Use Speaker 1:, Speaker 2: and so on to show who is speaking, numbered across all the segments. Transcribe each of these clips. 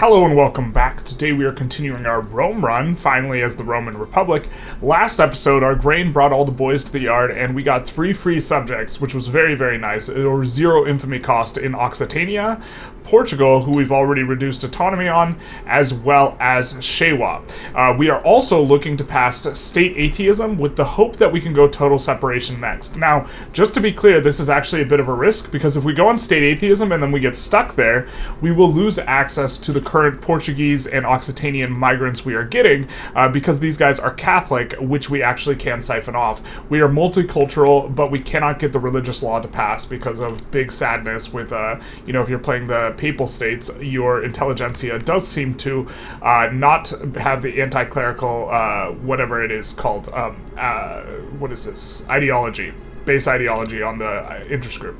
Speaker 1: Hello and welcome back. Today we are continuing our Rome run, finally as the Roman Republic. Last episode, our grain brought all the boys to the yard, and we got 3 free subjects, which was very, very nice. There was 0 infamy cost in Occitania, Portugal, who we've already reduced autonomy on, as well as Shewa. We are also looking to pass state atheism with the hope that we can go total separation next. Now, just to be clear, this is actually a bit of a risk, because if we go on state atheism and then we get stuck there, we will lose access to the current Portuguese and Occitanian migrants we are getting, because these guys are Catholic, which we actually can siphon off. We are multicultural, but we cannot get the religious law to pass because of big sadness with, if you're playing the Papal States, your Intelligentsia does seem to not have the anti-clerical, whatever it is called, base ideology on the interest group.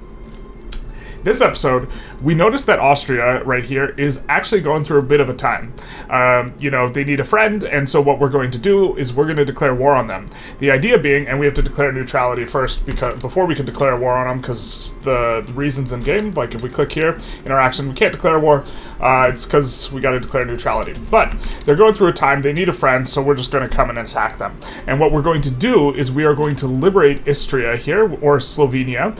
Speaker 1: This episode, we noticed that Austria, right here, is actually going through a bit of a time. They need a friend, and so what we're going to do is we're going to declare war on them. The idea being, and we have to declare neutrality first, because before we can declare war on them, because the reasons in game, like if we click here, interaction, we can't declare war, it's because we got to declare neutrality. But they're going through a time, they need a friend, so we're just going to come and attack them. And what we're going to do is we are going to liberate Istria here, or Slovenia,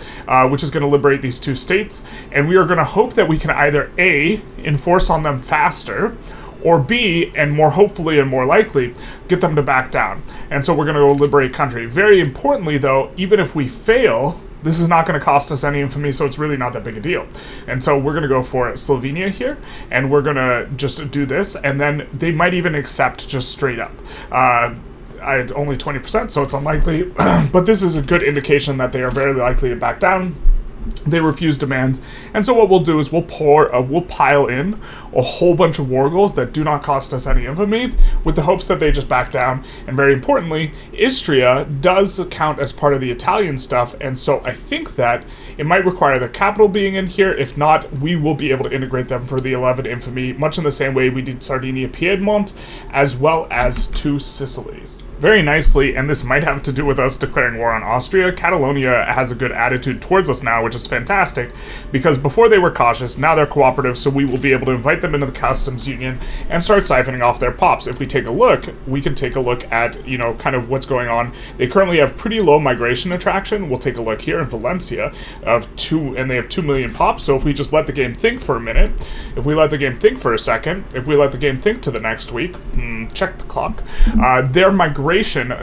Speaker 1: which is going to liberate these 2 states. And we are going to hope that we can either A, enforce on them faster, or B, and more hopefully and more likely, get them to back down. And so we're going to go liberate country. Very importantly, though, even if we fail, this is not going to cost us any infamy, so it's really not that big a deal. And so we're going to go for Slovenia here, and we're going to just do this, and then they might even accept just straight up. Only 20%, so it's unlikely, but this is a good indication that they are very likely to back down. They refuse demands, and so what we'll do is we'll pile in a whole bunch of war goals that do not cost us any infamy, with the hopes that they just back down. And very importantly, Istria does count as part of the Italian stuff, and so I think that it might require the capital being in here. If not, we will be able to integrate them for the 11 infamy, much in the same way we did Sardinia Piedmont, as well as 2 Sicilies. Very nicely, and this might have to do with us declaring war on Austria, Catalonia has a good attitude towards us now, which is fantastic, because before they were cautious, now they're cooperative, so we will be able to invite them into the customs union and start siphoning off their pops. If we take a look, we can take a look at, kind of what's going on. They currently have pretty low migration attraction. We'll take a look here in Valencia and they have 2 million pops, so if we just let the game think for a minute, if we let the game think for a second, if we let the game think to the next week, check the clock, their migration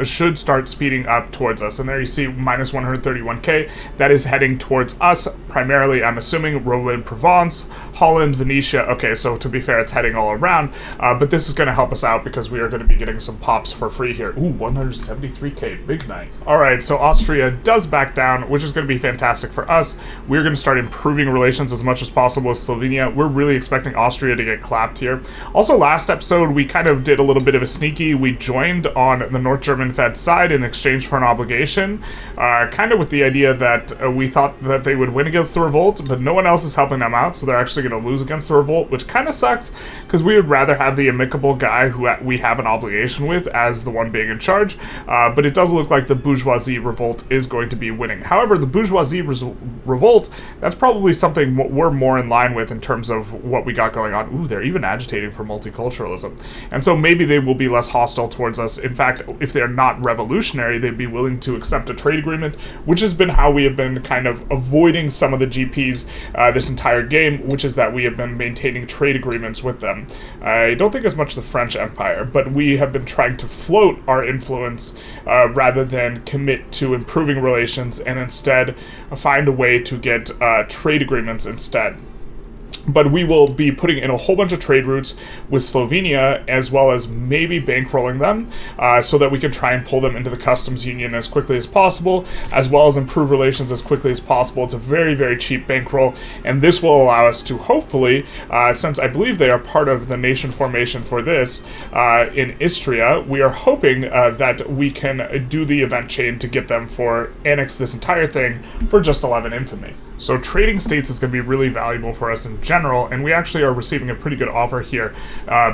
Speaker 1: should start speeding up towards us. And there you see minus 131k. That is heading towards us, primarily, I'm assuming, Rome, Provence, Holland, Venetia. Okay, so to be fair, it's heading all around, but this is going to help us out because we are going to be getting some pops for free here. Ooh, 173k, big nice. Alright, so Austria does back down, which is going to be fantastic for us. We're going to start improving relations as much as possible with Slovenia. We're really expecting Austria to get clapped here. Also, last episode, we kind of did a little bit of a sneaky. We joined on the North German Fed side in exchange for an obligation, kind of with the idea that we thought that they would win against the revolt, but no one else is helping them out, so they're actually going to lose against the revolt, which kind of sucks, because we would rather have the amicable guy who we have an obligation with as the one being in charge, but it does look like the bourgeoisie revolt is going to be winning. However, the bourgeoisie revolt, that's probably something we're more in line with in terms of what we got going on. Ooh, they're even agitating for multiculturalism, and so maybe they will be less hostile towards us. In fact, if they're not revolutionary, they'd be willing to accept a trade agreement, which has been how we have been kind of avoiding some of the GPs this entire game, which is that we have been maintaining trade agreements with them. I don't think as much the French Empire, but we have been trying to float our influence rather than commit to improving relations and instead find a way to get trade agreements instead. But we will be putting in a whole bunch of trade routes with Slovenia, as well as maybe bankrolling them, so that we can try and pull them into the customs union as quickly as possible, as well as improve relations as quickly as possible. It's a very, very cheap bankroll, and this will allow us to hopefully, since I believe they are part of the nation formation for this, in Istria, we are hoping that we can do the event chain to get them for annex this entire thing for just 11 infamy. So trading states is going to be really valuable for us in general, and we actually are receiving a pretty good offer here.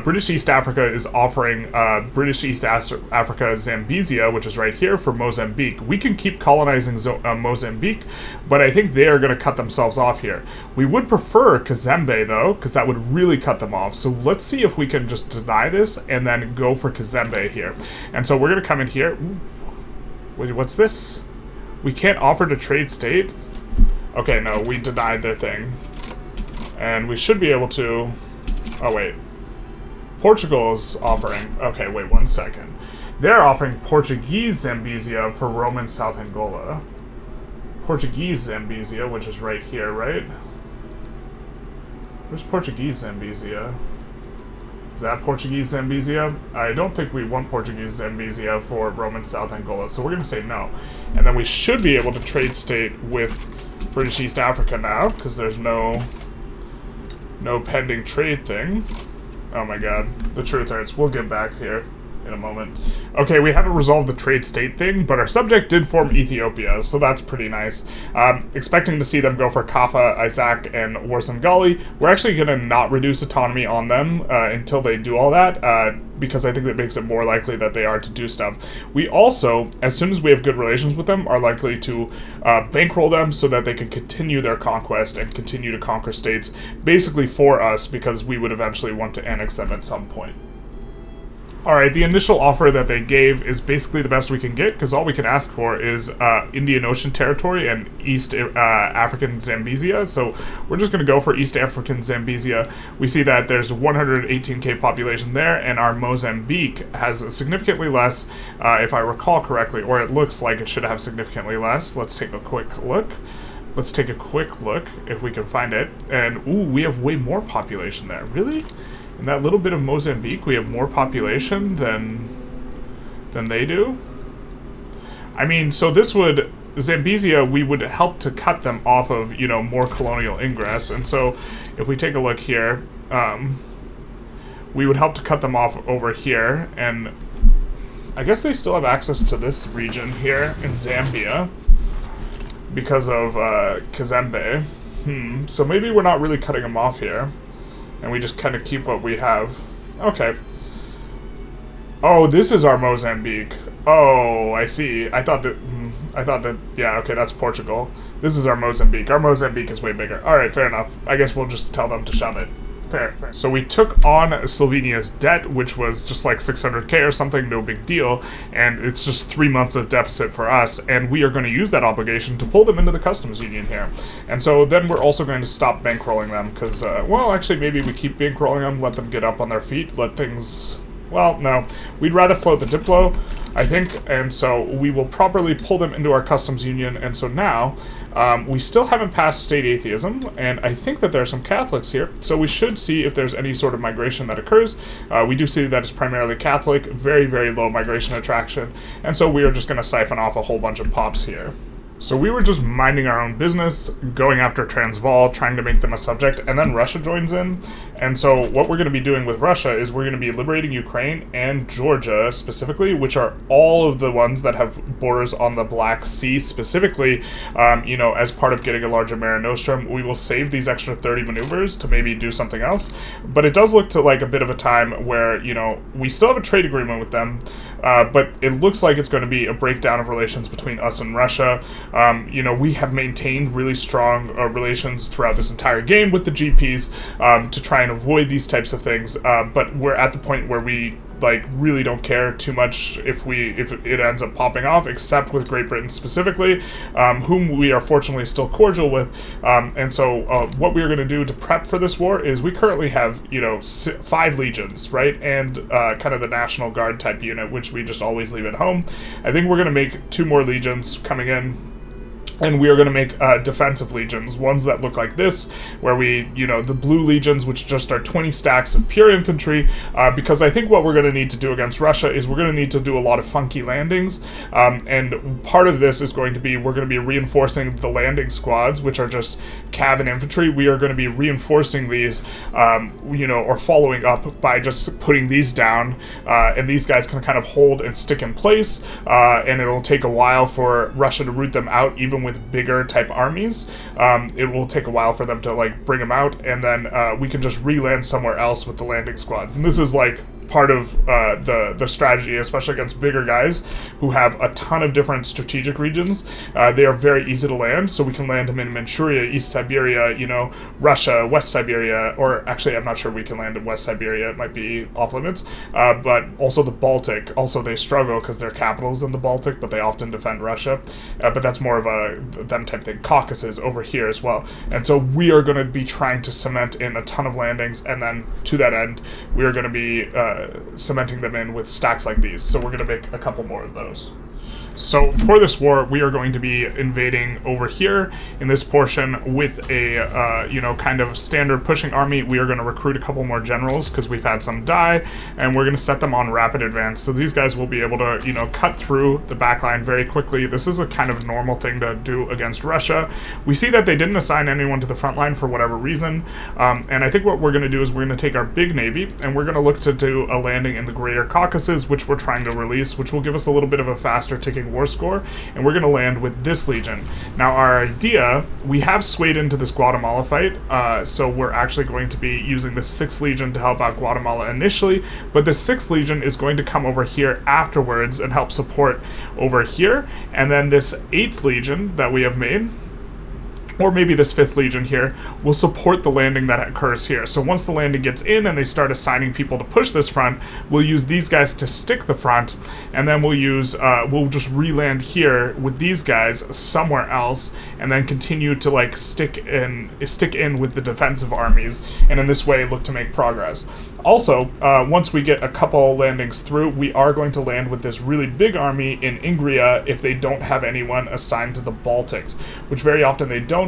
Speaker 1: British East Africa is offering British East Africa Zambezia, which is right here, for Mozambique. We can keep colonizing Mozambique, but I think they are going to cut themselves off here. We would prefer Kazembe, though, because that would really cut them off. So let's see if we can just deny this and then go for Kazembe here. And so we're going to come in here. Ooh. Wait, what's this? We can't offer to trade state? Okay, no, we denied their thing. And we should be able to... Oh, wait. Portugal is offering... Okay, wait 1 second. They're offering Portuguese Zambezia for Roman South Angola. Portuguese Zambezia, which is right here, right? Where's Portuguese Zambezia? Is that Portuguese Zambezia? I don't think we want Portuguese Zambezia for Roman South Angola, so we're going to say no. And then we should be able to trade state with British East Africa now, because there's no pending trade thing. Oh my god, the truth hurts. We'll get back here in a moment. Okay, we haven't resolved the trade state thing, but our subject did form Ethiopia, so that's pretty nice. Expecting to see them go for Kaffa, Isaac, and Warsangali. We're actually going to not reduce autonomy on them until they do all that, because I think that makes it more likely that they are to do stuff. We also, as soon as we have good relations with them, are likely to bankroll them so that they can continue their conquest and continue to conquer states, basically for us, because we would eventually want to annex them at some point. Alright, the initial offer that they gave is basically the best we can get, because all we can ask for is Indian Ocean territory and East African Zambezia, so we're just going to go for East African Zambezia. We see that there's 118k population there, and our Mozambique has significantly less, if I recall correctly, or it looks like it should have significantly less. Let's take a quick look. Let's take a quick look, if we can find it, and ooh, we have way more population there. Really? In that little bit of Mozambique, we have more population than they do? I mean, so this would... Zambezia, we would help to cut them off of, you know, more colonial ingress. And so, if we take a look here, we would help to cut them off over here. And I guess they still have access to this region here in Zambia because of Kazembe. So maybe we're not really cutting them off here. And we just kind of keep what we have. Okay. Oh, this is our Mozambique. Oh, I see. I thought that, yeah, okay, that's Portugal. This is our Mozambique. Our Mozambique is way bigger. Alright, fair enough. I guess we'll just tell them to shove it. Fair. So we took on Slovenia's debt, which was just like 600k or something, no big deal, and it's just 3 months of deficit for us, and we are going to use that obligation to pull them into the customs union here. And so then we're also going to stop bankrolling them, because, well, actually, maybe we keep bankrolling them, let them get up on their feet, let things... Well, no. We'd rather float the Diplo, I think, and so we will properly pull them into our customs union, and so now, we still haven't passed state atheism, and I think that there are some Catholics here, so we should see if there's any sort of migration that occurs. We do see that it's primarily Catholic, very, very low migration attraction, and so we are just going to siphon off a whole bunch of pops here. So we were just minding our own business, going after Transvaal, trying to make them a subject, and then Russia joins in. And so what we're going to be doing with Russia is we're going to be liberating Ukraine and Georgia specifically, which are all of the ones that have borders on the Black Sea specifically. You know, as part of getting a larger Mare Nostrum, we will save these extra 30 maneuvers to maybe do something else. But it does look to like a bit of a time where, you know, we still have a trade agreement with them, but it looks like it's going to be a breakdown of relations between us and Russia. You know, we have maintained really strong relations throughout this entire game with the GPs to try and avoid these types of things, but we're at the point where we like really don't care too much if it ends up popping off, except with Great Britain specifically, whom we are fortunately still cordial with. And so what we are going to do to prep for this war is we currently have, you know, 5 legions, right, and kind of the National Guard type unit, which we just always leave at home. I think we're going to make 2 more legions coming in. And we are going to make defensive legions, ones that look like this, where we, you know, the blue legions, which just are 20 stacks of pure infantry, because I think what we're going to need to do against Russia is we're going to need to do a lot of funky landings, and part of this is going to be, we're going to be reinforcing the landing squads, which are just cav and infantry. We are going to be reinforcing these, you know, or following up by just putting these down, and these guys can kind of hold and stick in place, and it'll take a while for Russia to root them out, even with bigger type armies, it will take a while for them to like bring them out, and then we can just re-land somewhere else with the landing squads. And this is like part of the strategy, especially against bigger guys who have a ton of different strategic regions. They are very easy to land, so we can land them in Manchuria, East Siberia, you know, Russia, West Siberia, or actually I'm not sure we can land in West Siberia, it might be off limits, but also the Baltic. Also they struggle because their capital's in the Baltic, but they often defend Russia, but that's more of a them type thing. Caucasus over here as well, and so we are going to be trying to cement in a ton of landings, and then to that end we are going to be cementing them in with stacks like these. So we're going to make a couple more of those. So for this war, we are going to be invading over here in this portion with a, you know, kind of standard pushing army. We are going to recruit a couple more generals because we've had some die, and we're going to set them on rapid advance. So these guys will be able to, you know, cut through the backline very quickly. This is a kind of normal thing to do against Russia. We see that they didn't assign anyone to the front line for whatever reason, and I think what we're going to do is we're going to take our big navy, and we're going to look to do a landing in the Greater Caucasus, which we're trying to release, which will give us a little bit of a faster ticking war score, and we're going to land with this legion. Now our idea, we have swayed into this Guatemala fight, so we're actually going to be using the 6th Legion to help out Guatemala initially, but the 6th Legion is going to come over here afterwards and help support over here, and then this 8th Legion that we have made, or maybe this 5th Legion here, will support the landing that occurs here. So once the landing gets in and they start assigning people to push this front, we'll use these guys to stick the front, and then we'll use, we'll just re-land here with these guys somewhere else, and then continue to like stick in with the defensive armies, and in this way look to make progress. Also, once we get a couple landings through, we are going to land with this really big army in Ingria if they don't have anyone assigned to the Baltics, which very often they don't.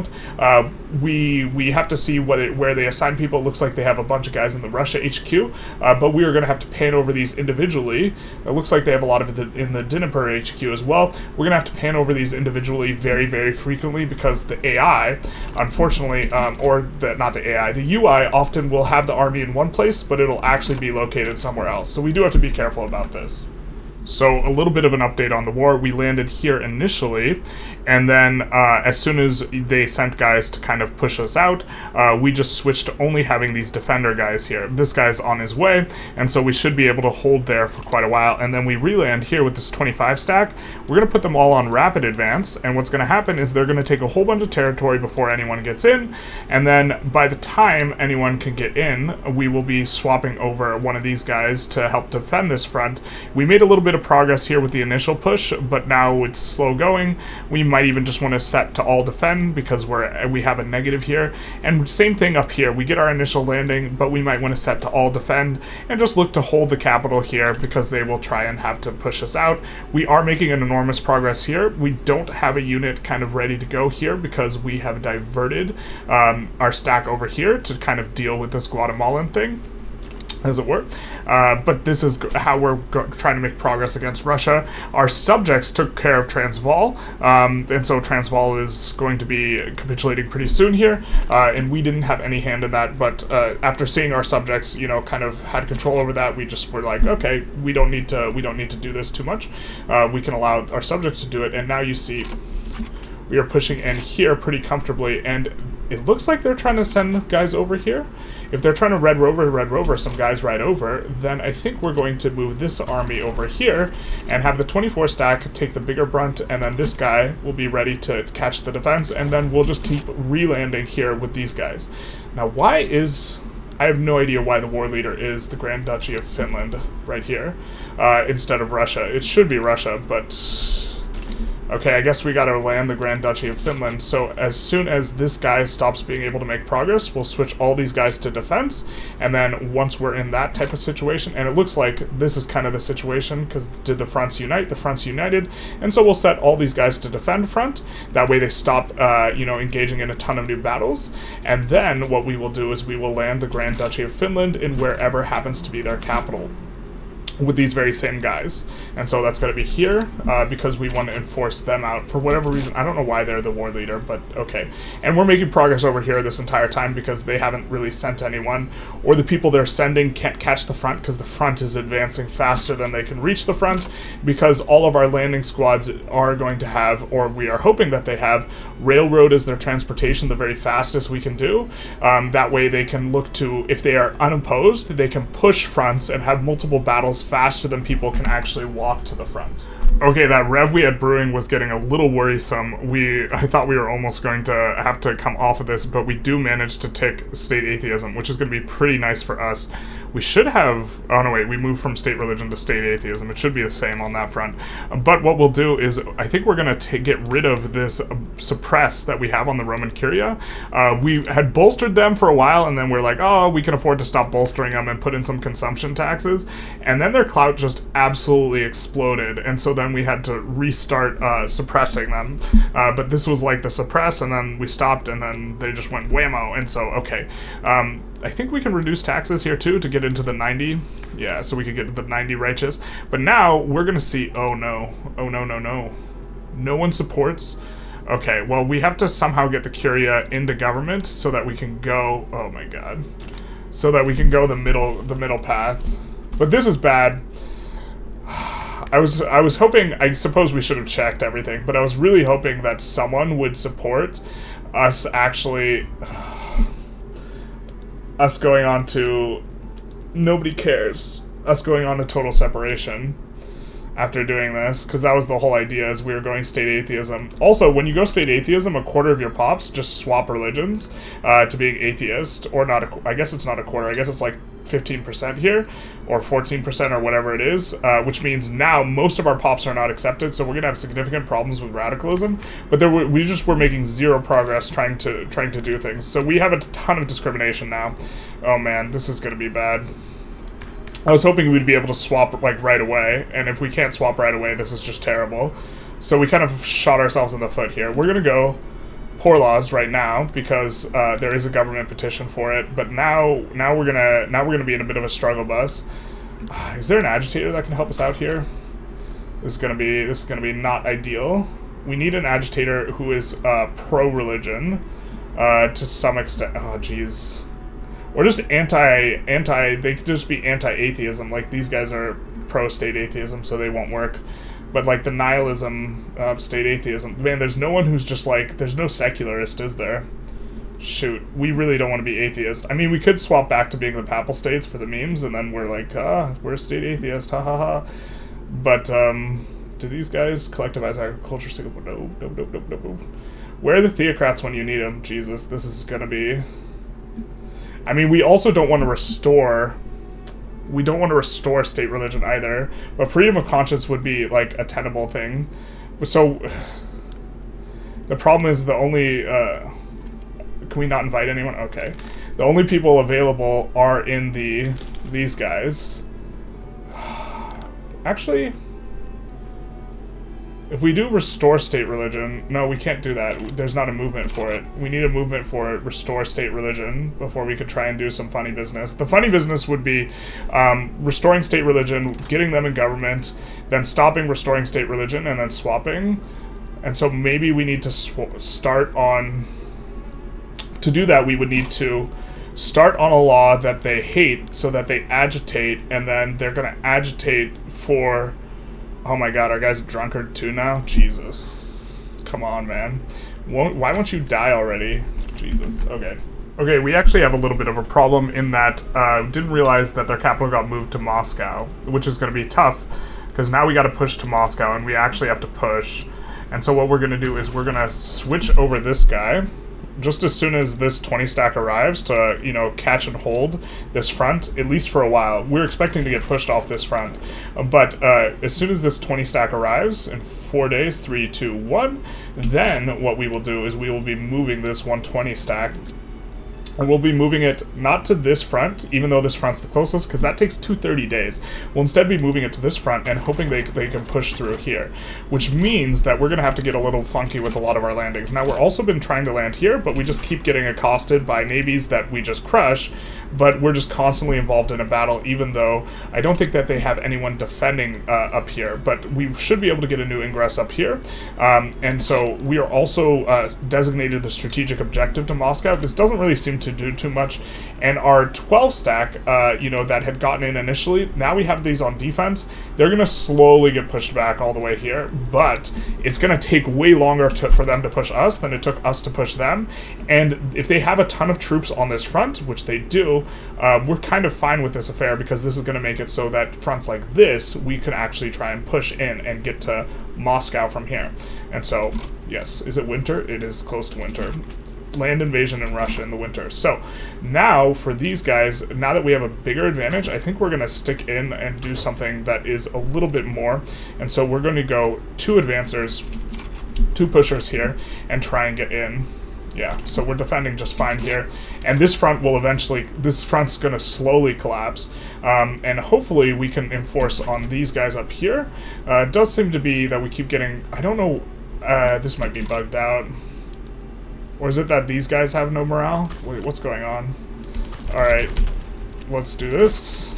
Speaker 1: We have to see where they assign people. It looks like they have a bunch of guys in the Russia HQ, but we are going to have to pan over these individually. It looks like they have a lot of it in the Dnieper HQ as well. We're going to have to pan over these individually very, very frequently because the AI, unfortunately, not the AI, the UI often will have the army in one place, but it'll actually be located somewhere else. So we do have to be careful about this. So a little bit of an update on the war. We landed here initially, and then as soon as they sent guys to kind of push us out, we just switched to only having these defender guys here. This guy's on his way, and so we should be able to hold there for quite a while, and then we re-land here with this 25 stack. We're going to put them all on rapid advance, and what's going to happen is they're going to take a whole bunch of territory before anyone gets in, and then by the time anyone can get in, we will be swapping over one of these guys to help defend this front. We made a little bit of progress here with the initial push, but now it's slow going. We might even just want to set to all defend because we have a negative here, and same thing up here. We get our initial landing, but we might want to set to all defend and just look to hold the capital here because they will try and have to push us out. We are making an enormous progress here. We don't have a unit kind of ready to go here because we have diverted our stack over here to kind of deal with this Guatemalan thing, as it were. But this is how we're trying to make progress against Russia. Our subjects took care of Transvaal, and so Transvaal is going to be capitulating pretty soon here, and we didn't have any hand in that, but after seeing our subjects, you know, kind of had control over that, we just were like, okay, we don't need to do this too much. We can allow our subjects to do it, and now you see we are pushing in here pretty comfortably, and it looks like they're trying to send guys over here. If they're trying to Red Rover some guys right over, then I think we're going to move this army over here and have the 24 stack take the bigger brunt, and then this guy will be ready to catch the defense, and then we'll just keep re-landing here with these guys. Now, I have no idea why the war leader is the Grand Duchy of Finland right here instead of Russia. It should be Russia, but okay, I guess we gotta land the Grand Duchy of Finland. So as soon as this guy stops being able to make progress, we'll switch all these guys to defense, and then once we're in that type of situation, and it looks like this is kind of the situation, because did the fronts unite? The fronts united, and so we'll set all these guys to defend front. That way they stop, engaging in a ton of new battles, and then what we will do is we will land the Grand Duchy of Finland in wherever happens to be their capital. with these very same guys. And so that's going to be here, because we want to enforce them out for whatever reason. I don't know why they're the war leader, but okay. And we're making progress over here this entire time because they haven't really sent anyone, or the people they're sending can't catch the front because the front is advancing faster than they can reach the front, because all of our landing squads are going to have, or we are hoping that they have, railroad as their transportation the very fastest we can do. That way they can look to, if they are unopposed, they can push fronts and have multiple battles faster than people can actually walk to the front. Okay, that rev we had brewing was getting a little worrisome. I thought we were almost going to have to come off of this, but we do manage to tick state atheism, which is going to be pretty nice for us. We should have... Oh, no, wait. We moved from state religion to state atheism. It should be the same on that front. But what we'll do is, I think we're going to get rid of this suppress that we have on the Roman Curia. We had bolstered them for a while, and then we're like, oh, we can afford to stop bolstering them and put in some consumption taxes. And then their clout just absolutely exploded. And so then we had to restart suppressing them. But this was like the suppress, and then we stopped, and then they just went whammo. And so, okay. I think we can reduce taxes here too to get into the 90. Yeah, so we could get to the 90 righteous. But now we're going to see, oh no. Oh no, no, no. No one supports. Okay, well, we have to somehow get the Curia into government so that we can go, oh my god. So that we can go the middle path. But this is bad. I was hoping, I suppose we should have checked everything, but I was really hoping that someone would support us actually... us going on to nobody cares. Us going on to total separation after doing this, because that was the whole idea, is we were going state atheism. Also, when you go state atheism, a quarter of your pops just swap religions to being atheist, or not. I guess it's not a quarter. I guess it's like 15% here, or 14% or whatever it is, which means now most of our pops are not accepted, so we're going to have significant problems with radicalism, but we just were making zero progress trying to do things. So we have a ton of discrimination now. Oh man, this is going to be bad. I was hoping we'd be able to swap like right away, and if we can't swap right away, this is just terrible. So we kind of shot ourselves in the foot here. We're going to go poor laws right now because there is a government petition for it, but now we're gonna be in a bit of a struggle bus. Is there an agitator that can help us out here? This is gonna be not ideal. We need an agitator who is pro-religion to some extent. Oh jeez. Or just they could just be anti-atheism. Like, these guys are pro-state atheism, so they won't work. But, like, the nihilism of state atheism... Man, there's no one who's just, like... There's no secularist, is there? Shoot. We really don't want to be atheist. I mean, we could swap back to being the papal states for the memes, and then we're like, we're a state atheist, ha ha ha. But, do these guys collectivize agriculture? Singapore? No. Where are the theocrats when you need them? Jesus, this is gonna be... I mean, we also don't want to restore... We don't want to restore state religion either, but freedom of conscience would be, like, a tenable thing. So, the problem is the only, can we not invite anyone? Okay. The only people available are in these guys. Actually, if we do restore state religion... No, we can't do that. There's not a movement for it. We need a movement for restore state religion before we could try and do some funny business. The funny business would be restoring state religion, getting them in government, then stopping restoring state religion, and then swapping. And so maybe we need to start on... To do that, we would need to start on a law that they hate so that they agitate, and then they're going to agitate for... Oh my god, our guy's drunkard too now? Jesus. Come on, man. Why won't you die already? Jesus. Okay. Okay, we actually have a little bit of a problem in that didn't realize that their capital got moved to Moscow, which is going to be tough, because now we got to push to Moscow, and we actually have to push. And so what we're going to do is we're going to switch over this guy just as soon as this 20 stack arrives to, you know, catch and hold this front, at least for a while. We're expecting to get pushed off this front. But as soon as this 20 stack arrives, in 4 days, 3, 2, 1, then what we will do is we will be moving this 120 stack. And we'll be moving it not to this front, even though this front's the closest, because that takes 230 days. We'll instead be moving it to this front and hoping they can push through here, which means that we're going to have to get a little funky with a lot of our landings. Now, we're also been trying to land here, but we just keep getting accosted by navies that we just crush, but we're just constantly involved in a battle, even though I don't think that they have anyone defending up here, but we should be able to get a new ingress up here. And so we are also designated the strategic objective to Moscow. This doesn't really seem to do too much, and our 12 stack, you know, that had gotten in initially, now we have these on defense. They're going to slowly get pushed back all the way here, but it's going to take way longer for them to push us than it took us to push them. And if they have a ton of troops on this front, which they do, we're kind of fine with this affair, because this is going to make it so that fronts like this, we can actually try and push in and get to Moscow from here. And so, yes, is it winter? It is close to winter. Land invasion in Russia in the winter. So now for these guys, now that we have a bigger advantage, I think we're going to stick in and do something that is a little bit more. And so we're going to go 2 advancers, 2 pushers here, and try and get in. Yeah, so we're defending just fine here. And this front will eventually, this front's going to slowly collapse. And hopefully we can enforce on these guys up here. It does seem to be that we keep getting, I don't know, this might be bugged out. Or is it that these guys have no morale? Wait, what's going on? Alright, let's do this.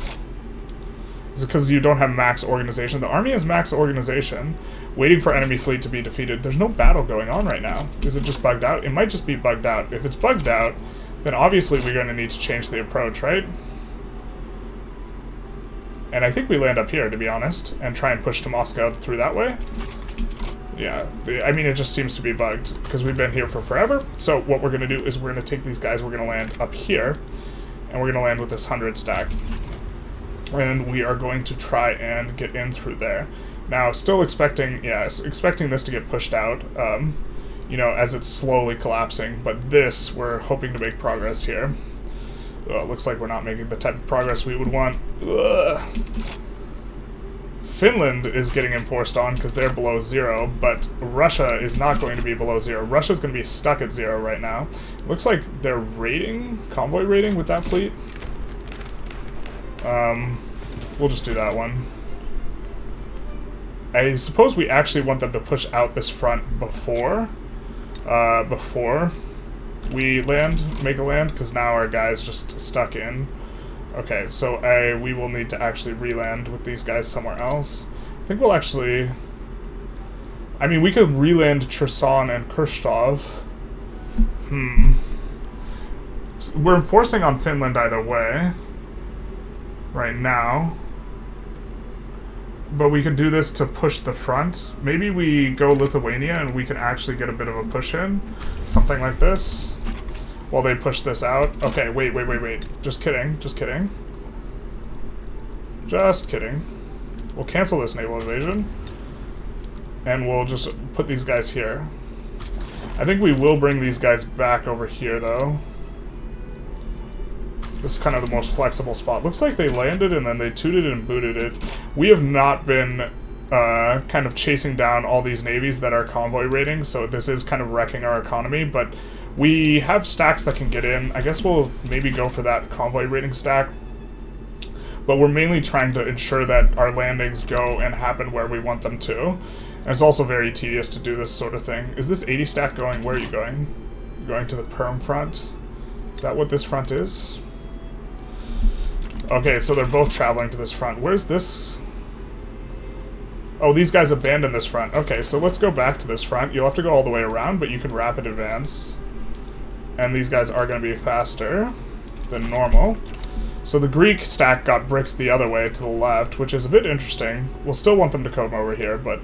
Speaker 1: Is it because you don't have max organization? The army has max organization. Waiting for enemy fleet to be defeated. There's no battle going on right now. Is it just bugged out? It might just be bugged out. If it's bugged out, then obviously we're going to need to change the approach, right? And I think we land up here, to be honest, and try and push to Moscow through that way. Yeah, I mean, it just seems to be bugged, because we've been here for forever. So what we're going to do is we're going to take these guys, we're going to land up here, and we're going to land with this 100 stack. And we are going to try and get in through there. Now, still expecting, yeah, expecting this to get pushed out, you know, as it's slowly collapsing. But this, we're hoping to make progress here. It looks like we're not making the type of progress we would want. Ugh. Finland is getting enforced on because they're below 0, but Russia is not going to be below 0. Russia's going to be stuck at 0 right now. Looks like they're raiding, convoy raiding with that fleet. We'll just do that one. I suppose we actually want them to push out this front before we make a land, because now our guy's just stuck in. Okay, so we will need to actually re-land with these guys somewhere else. I think we'll actually... I mean, we could re-land Cherson and Kirstov. We're enforcing on Finland either way. Right now. But we could do this to push the front. Maybe we go Lithuania and we can actually get a bit of a push in. Something like this. While they push this out. Okay, wait. Just kidding. Just kidding. Just kidding. We'll cancel this naval invasion. And we'll just put these guys here. I think we will bring these guys back over here, though. This is kind of the most flexible spot. Looks like they landed and then they tooted and booted it. We have not been kind of chasing down all these navies that are convoy raiding, so this is kind of wrecking our economy, but we have stacks that can get in. I guess we'll maybe go for that convoy raiding stack. But we're mainly trying to ensure that our landings go and happen where we want them to. And it's also very tedious to do this sort of thing. Is this 80 stack going? Where are you going? You're going to the Perm front? Is that what this front is? Okay, so they're both traveling to this front. Where's this? Oh, these guys abandoned this front. Okay, so let's go back to this front. You'll have to go all the way around, but you can rapid advance. And these guys are going to be faster than normal. So the Greek stack got bricked the other way to the left, which is a bit interesting. We'll still want them to come over here, but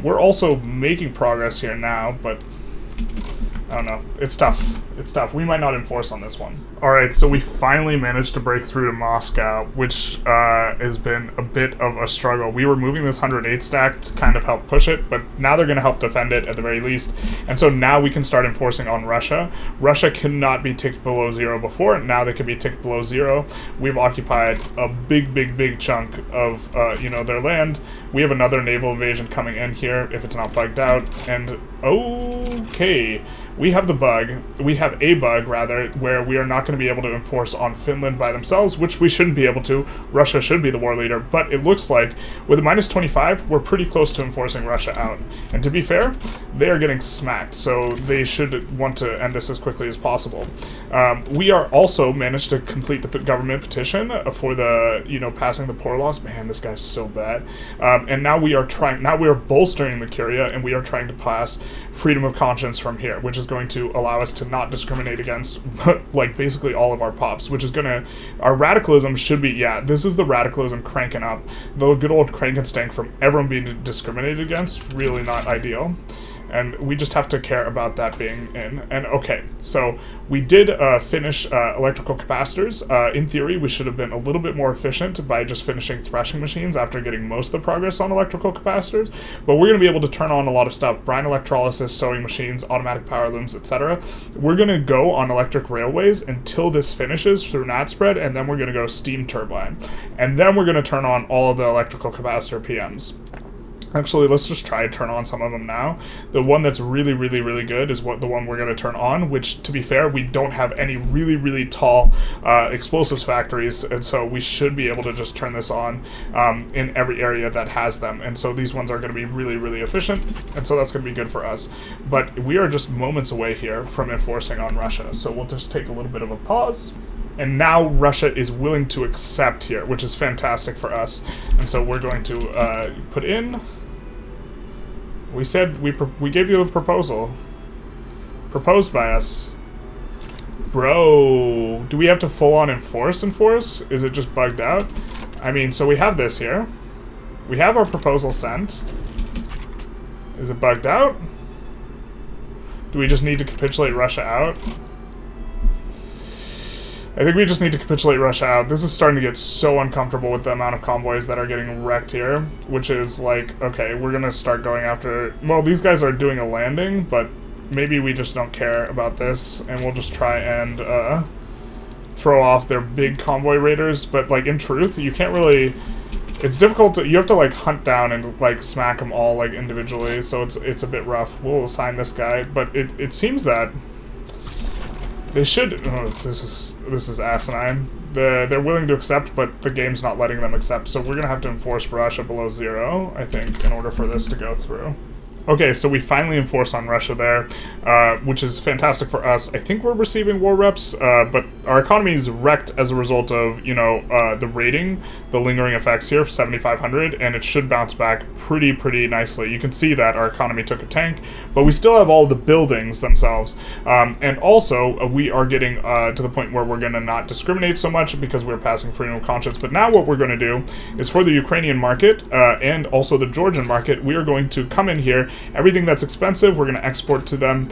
Speaker 1: we're also making progress here now, but I don't know. It's tough. It's tough. We might not enforce on this one. Alright, so we finally managed to break through to Moscow, which has been a bit of a struggle. We were moving this 108 stack to kind of help push it, but now they're going to help defend it at the very least. And so now we can start enforcing on Russia. Russia cannot be ticked below 0 before. Now they can be ticked below 0. We've occupied a big chunk of, you know, their land. We have another naval invasion coming in here, if it's not bugged out. And, okay, we have the bug, we have a bug, rather, where we are not going to be able to enforce on Finland by themselves, which we shouldn't be able to. Russia should be the war leader, but it looks like with a minus 25, we're pretty close to enforcing Russia out. And to be fair, they are getting smacked, so they should want to end this as quickly as possible. We are also managed to complete the government petition for the, passing the poor laws. Man, this guy's so bad. And now we are bolstering the Curia, and we are trying to pass freedom of conscience from here, which is going to allow us to not discriminate against, like, basically all of our pops, which is our radicalism should be, this is the radicalism cranking up. The good old crank and stank from everyone being discriminated against, really not ideal. And we just have to care about that being in. And okay, so we did finish electrical capacitors. In theory, we should have been a little bit more efficient by just finishing threshing machines after getting most of the progress on electrical capacitors. But we're going to be able to turn on a lot of stuff. Brine electrolysis, sewing machines, automatic power looms, etc. We're going to go on electric railways until this finishes through NatSpread, and then we're going to go steam turbine. And then we're going to turn on all of the electrical capacitor PMs. Actually, let's just try to turn on some of them now. The one that's really, really, really good is the one we're going to turn on, which, to be fair, we don't have any really, really tall explosives factories, and so we should be able to just turn this on in every area that has them. And so these ones are going to be really, really efficient, and so that's going to be good for us. But we are just moments away here from enforcing on Russia, so we'll just take a little bit of a pause. And now Russia is willing to accept here, which is fantastic for us. And so we're going to put in... We said we gave you a proposal. Proposed by us. Bro, do we have to full-on enforce? Is it just bugged out? I mean, so we have this here. We have our proposal sent. Is it bugged out? Do we just need to capitulate Russia out? I think we just need to capitulate Russia out. This is starting to get so uncomfortable with the amount of convoys that are getting wrecked here, which is like, okay, we're gonna start going after... Well, these guys are doing a landing, but maybe we just don't care about this, and we'll just try and throw off their big convoy raiders. But, like, in truth, you can't really... It's difficult to... You have to, like, hunt down and, like, smack them all, like, individually, so it's a bit rough. We'll assign this guy, but it seems that... They should... Oh, this is asinine. They're willing to accept, but the game's not letting them accept, so we're going to have to enforce Russia below 0, I think, in order for this to go through. Okay, so we finally enforce on Russia there, which is fantastic for us. I think we're receiving war reps, but our economy is wrecked as a result of, the raiding, the lingering effects here, 7,500, and it should bounce back pretty nicely. You can see that our economy took a tank, but we still have all the buildings themselves. And also, we are getting to the point where we're going to not discriminate so much because we're passing freedom of conscience. But now what we're going to do is for the Ukrainian market and also the Georgian market, we are going to come in here. Everything that's expensive, we're going to export to them.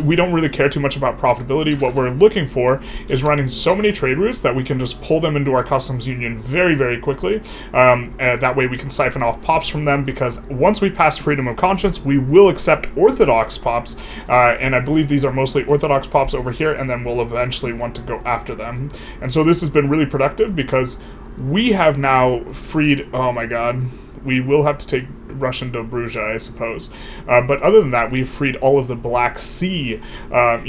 Speaker 1: We don't really care too much about profitability. What we're looking for is running so many trade routes that we can just pull them into our customs union very quickly. That way we can siphon off pops from them, because once we pass freedom of conscience, we will accept Orthodox pops, and I believe these are mostly Orthodox pops over here, and then we'll eventually want to go after them. And so this has been really productive because we have now freed... Oh my god. We will have to take Russian Dobruja, I suppose. But other than that, we've freed all of the Black Sea, from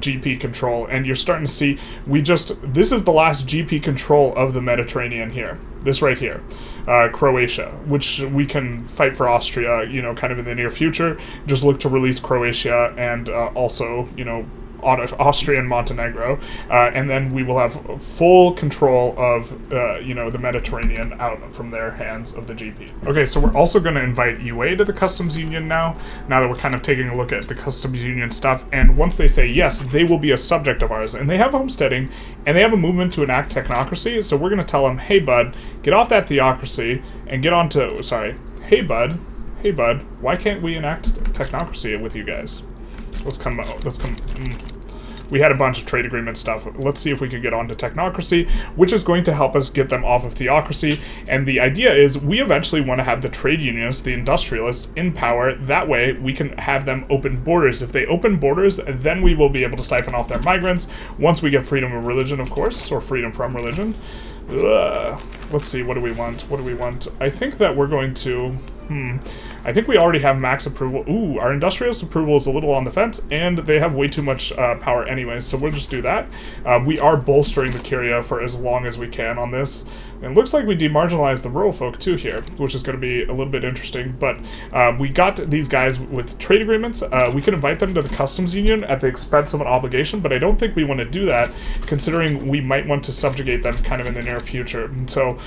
Speaker 1: GP control. And you're starting to see, this is the last GP control of the Mediterranean here. This right here. Croatia, which we can fight for Austria, kind of in the near future. Just look to release Croatia and also, Austria and Montenegro, and then we will have full control of, the Mediterranean out from their hands of the GP. Okay, so we're also going to invite UA to the customs union now that we're kind of taking a look at the customs union stuff, and once they say yes, they will be a subject of ours, and they have homesteading, and they have a movement to enact technocracy, so we're going to tell them, hey bud, get off that theocracy, and get on to, hey bud, why can't we enact technocracy with you guys? Let's come. We had a bunch of trade agreement stuff. Let's see if we can get onto technocracy, which is going to help us get them off of theocracy. And the idea is we eventually want to have the trade unionists, the industrialists, in power. That way we can have them open borders. If they open borders, then we will be able to siphon off their migrants once we get freedom of religion, of course, or freedom from religion. Let's see, what do we want? I think that we're going to... I think we already have max approval. Ooh, our industrialist approval is a little on the fence, and they have way too much power anyways, so we'll just do that. We are bolstering the Curia for as long as we can on this. And it looks like we demarginalized the rural folk too here, which is going to be a little bit interesting, but we got these guys with trade agreements. We can invite them to the customs union at the expense of an obligation, but I don't think we want to do that, considering we might want to subjugate them kind of in the near future. And so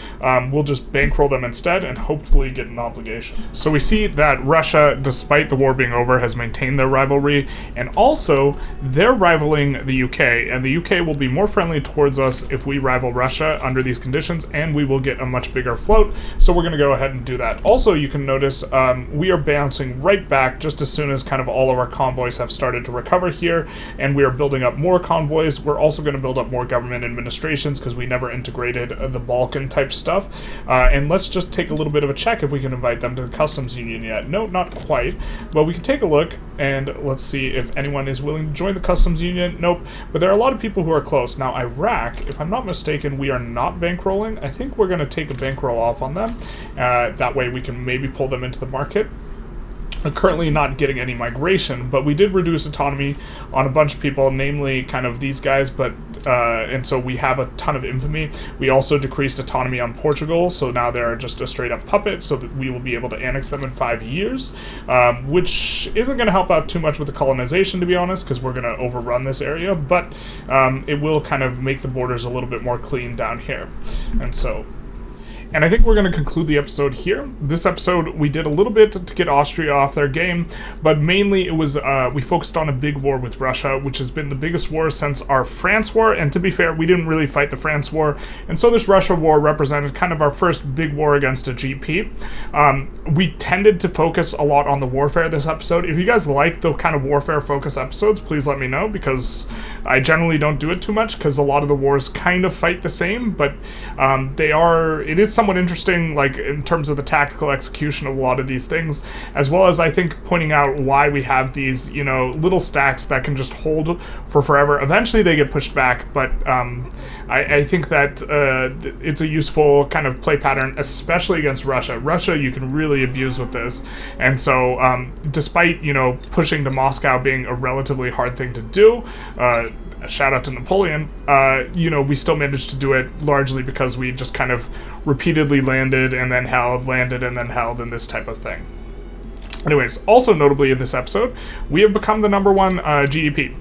Speaker 1: we'll just bankroll them instead and hopefully get an obligation. So we see that Russia, despite the war being over, has maintained their rivalry, and also they're rivaling the UK, and the UK will be more friendly towards us if we rival Russia under these conditions, and we will get a much bigger float, so we're going to go ahead and do that. Also, you can notice we are bouncing right back just as soon as kind of all of our convoys have started to recover here, and we are building up more convoys. We're also going to build up more government administrations because we never integrated the Balkan type stuff, and let's just take a little bit of a check if we can invite them to the customs union yet. No, not quite, but we can take a look and let's see if anyone is willing to join the customs union. Nope, but there are a lot of people who are close. Now, Iraq, if I'm not mistaken, we are not bankrolling. I think we're going to take a bankroll off on them. That way we can maybe pull them into the market. We're currently not getting any migration, but we did reduce autonomy on a bunch of people, namely kind of these guys, but and so we have a ton of infamy. We also decreased autonomy on Portugal, so now they're just a straight up puppet, so that we will be able to annex them in 5 years, which isn't going to help out too much with the colonization, to be honest, because we're going to overrun this area, but it will kind of make the borders a little bit more clean down here. And I think we're going to conclude the episode here. This episode, we did a little bit to get Austria off their game, but mainly it was, we focused on a big war with Russia, which has been the biggest war since our France war, and to be fair, we didn't really fight the France war, and so this Russia war represented kind of our first big war against a GP. We tended to focus a lot on the warfare this episode. If you guys like the kind of warfare focus episodes, please let me know, because I generally don't do it too much, because a lot of the wars kind of fight the same, but it is somewhat interesting, like in terms of the tactical execution of a lot of these things, as well as I think pointing out why we have these, you know, little stacks that can just hold for forever. Eventually they get pushed back, but I think that it's a useful kind of play pattern, especially against Russia. Russia you can really abuse with this, and so despite, you know, pushing to Moscow being a relatively hard thing to do, shout out to Napoleon, you know, we still managed to do it largely because we just kind of repeatedly landed and then held, landed and then held, and this type of thing. Anyways, also notably in this episode, we have become the #1 GDP.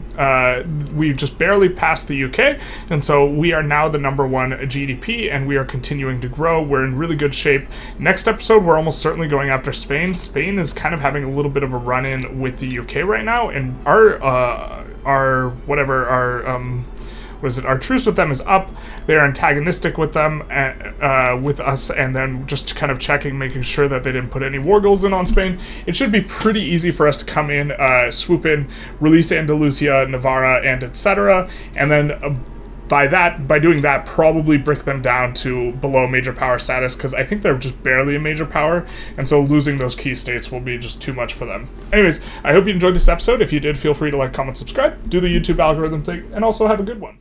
Speaker 1: We've just barely passed the UK, and so we are now the #1 GDP, and we are continuing to grow. We're in really good shape. Next episode, we're almost certainly going after Spain. Spain is kind of having a little bit of a run-in with the UK right now, and our truce with them is up. They're antagonistic with them, with us, and then just kind of checking, making sure that they didn't put any war goals in on Spain. It should be pretty easy for us to come in, swoop in, release Andalusia, Navarra, and etc., and then by doing that, probably break them down to below major power status, because I think they're just barely a major power, and so losing those key states will be just too much for them. Anyways, I hope you enjoyed this episode. If you did, feel free to like, comment, subscribe, do the YouTube algorithm thing, and also have a good one.